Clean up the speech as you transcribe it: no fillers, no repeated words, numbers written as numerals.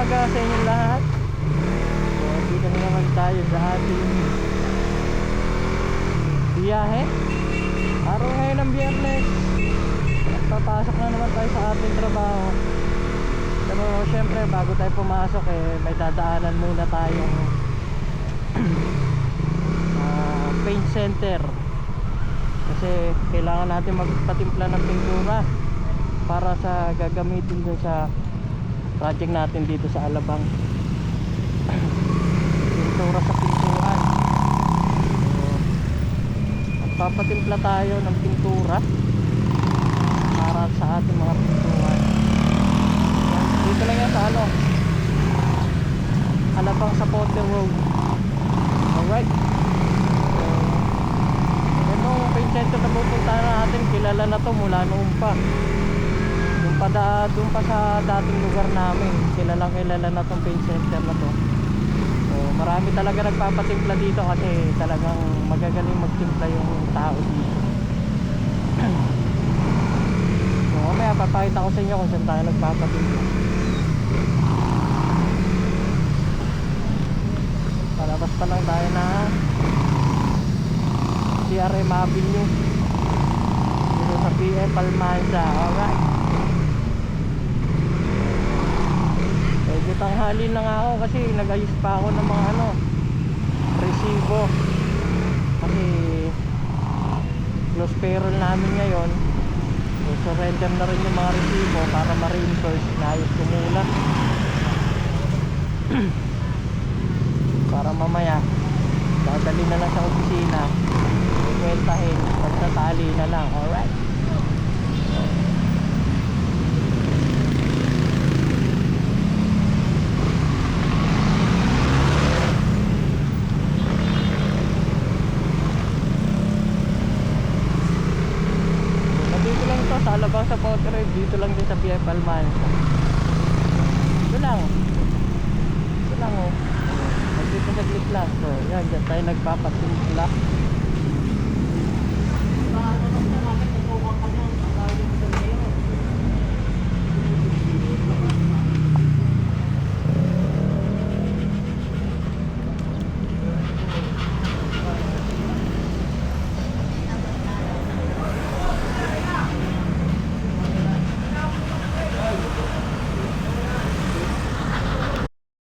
umaga sa inyo lahat. So, dito na naman tayo sa ating biyahe. Araw ngayon ng Biyernes. Papasok na naman tayo sa ating trabaho. Pero syempre bago tayo pumasok may dadaanan muna tayong paint center. Kasi kailangan natin magpatimpla ng pintura para sa gagamitin dun sa project natin dito sa Alabang. Pintura sa pintuan. So, magpapatimpla tayo ng pintura para sa ating mga pintuan. Dito lang yan sa Alabang sa Potter Road. Alright. So, itong paint center na pupuntahan natin, kilala na to mula noon pa. Doon pa sa dating lugar namin, kilala na tong paint center na to. So, marami talaga nagpapatimpla dito kasi talagang magagaling magtimpla yung tao dito. So, mamaya papakita ko sa inyo kung saan tayo nagpapatimpla. Palabas pa lang tayo na CRM Avenue dito sa PF Almanza. Alright. Medyo tanghali na nga ako kasi nag-ayos pa ako ng mga resibo. Kasi close payroll namin ngayon. So, surrender na rin yung mga resibo para ma-reimburse na ayos kumula. Para mamaya dadali na lang sa opisina, ikwentahin, pagtatali na lang. Alright. Dito lang ito sa Alabang sa Potter Road. Dito lang din sa PF Almanza. Ito lang oh. Dito saglit lang. So yan, dyan tayo nagpapatimpla